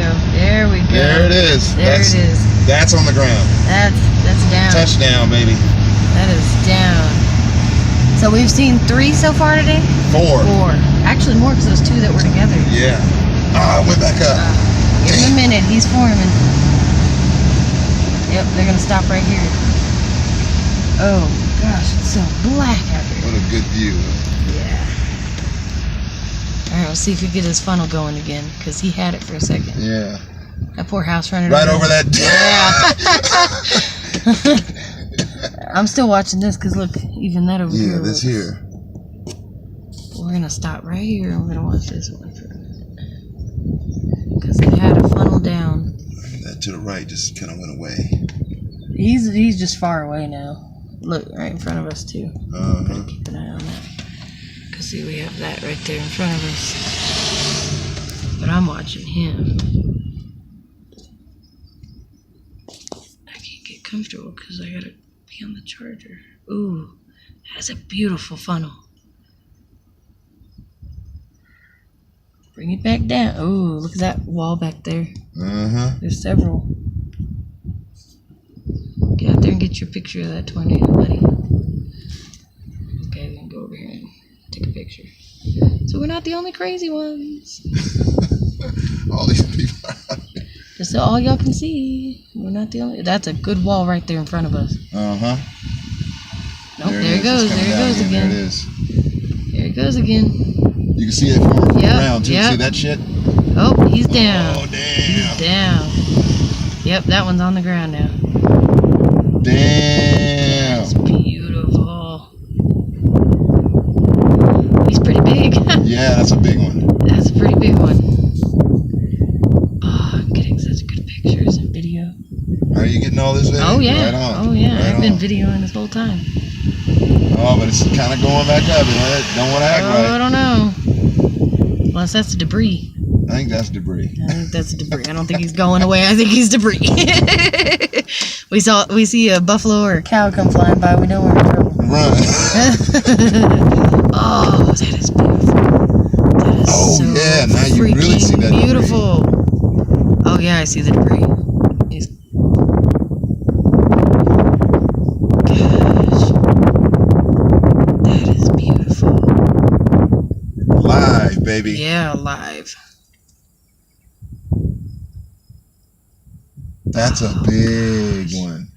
go. There we go. There it is. There it is. That's on the ground. That's down. Touchdown, baby. That is down. So we've seen 3 so far today? 4. 4. Actually more because those 2 that were together. Yeah. Ah, went back up. Give him a minute. He's forming. Yep, they're going to stop right here. Oh, gosh, it's so black out here. What a good view. Yeah. All right, we'll see if we get his funnel going again, because he had it for a second. Yeah. That poor house running right over that. Yeah. I'm still watching this, because look, even that over here. Yeah, this here. We're going to stop right here, and we're going to watch this one for a minute. Because they had a funnel down. That to the right just kind of went away. He's just far away now. Look, right in front of us, too. Uh-huh. Keep an eye on that. Because, see, we have that right there in front of us. But I'm watching him. I can't get comfortable because I got to be on the charger. Ooh, that's a beautiful funnel. Bring it back down. Ooh, look at that wall back there. Uh-huh. There's several. Get out there and get your picture of that tornado, buddy. Okay, then go over here and take a picture. So we're not the only crazy ones. All these people are out here. Just so all y'all can see, we're not the only. That's a good wall right there in front of us. Uh-huh. Nope, there it goes. There it goes again. There it is. There it goes again. You can see it from around too. See that shit? Oh, he's down. Oh, damn. He's down. Yep, that one's on the ground now. Damn. That's beautiful. He's pretty big. Yeah, that's a big one. That's a pretty big one. Oh, I'm getting such good pictures and video. Are you getting all this video? Oh, yeah. Right on. Oh, yeah. Right I've been on. videoing this whole time. Oh, but it's kind of going back up. Don't want to act right. I don't know. Unless that's debris. I think that's debris. I think that's debris. I don't think he's going away. I think he's debris. we see a buffalo or a cow come flying by. We know we're in trouble. Run. Oh, that is beautiful. That is so yeah. Now you really see that beautiful. Debris. Oh yeah, I see the debris. Gosh, that is beautiful. Live, baby. Yeah, live. That's a big one.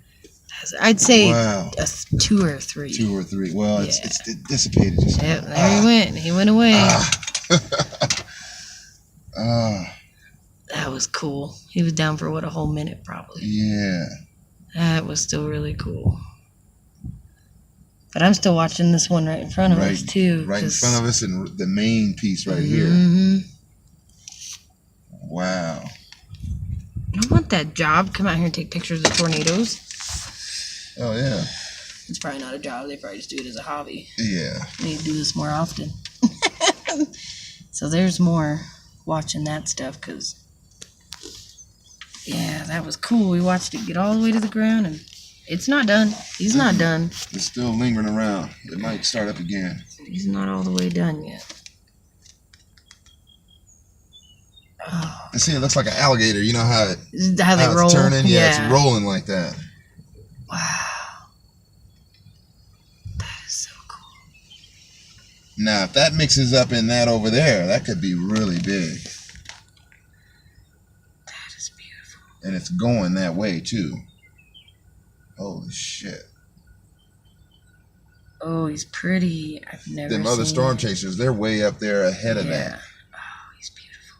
I'd say wow. 2 or 3. 2 or 3. Well, Yeah. it dissipated just now. Yep, there he went. He went away. That was cool. He was down for, a whole minute probably. Yeah. That was still really cool. But I'm still watching this one right in front of us, too. Right in front of us and the main piece right here. Wow. I don't want that job. Come out here and take pictures of tornadoes. Oh, yeah. It's probably not a job. They probably just do it as a hobby. Yeah. We need to do this more often. So there's more watching that stuff because, yeah, that was cool. We watched it get all the way to the ground, and it's not done. He's not done. It's still lingering around. It might start up again. He's not all the way done yet. Oh. And see, it looks like an alligator. You know how they roll? It's turning? Yeah, it's rolling like that. Wow. That is so cool. Now, if that mixes up in that over there, that could be really big. That is beautiful. And it's going that way, too. Holy shit. Oh, he's pretty. I've never seen them other storm chasers, they're way up there ahead of that. Oh, he's beautiful.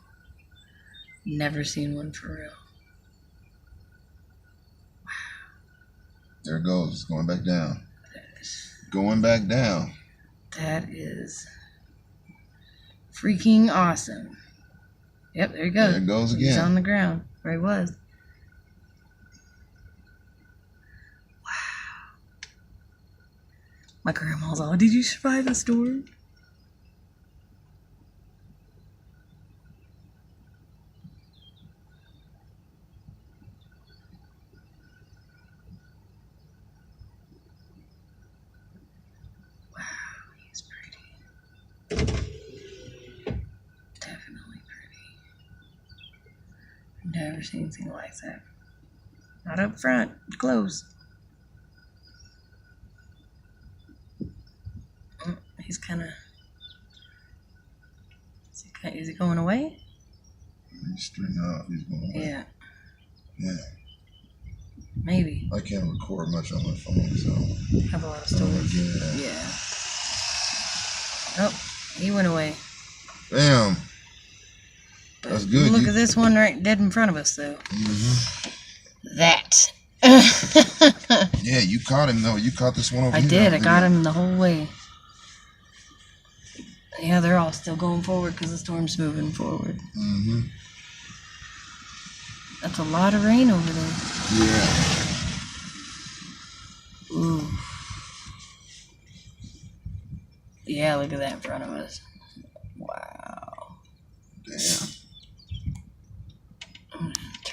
Never seen one for real. Wow. There it goes. It's going back down. Going back down. That is freaking awesome. Yep, there he goes. There it goes again. He's on the ground where he was. Wow. My grandma's all, did you survive the storm? Definitely pretty. Never seen anything like that. Not up front, close. He's kind of. Is he going away? He's straight up. He's going away. Yeah. Yeah. Maybe. I can't record much on my phone, so. Have a lot of storage. Yeah. Oh, he went away. Damn. That's good. Look at this one right dead in front of us, though. That. Yeah, you caught him, though. You caught this one over I here. did. I got him the whole way. Yeah, they're all still going forward because the storm's moving forward. That's a lot of rain over there. Yeah. Ooh. Yeah, look at that in front of us. Wow. Damn.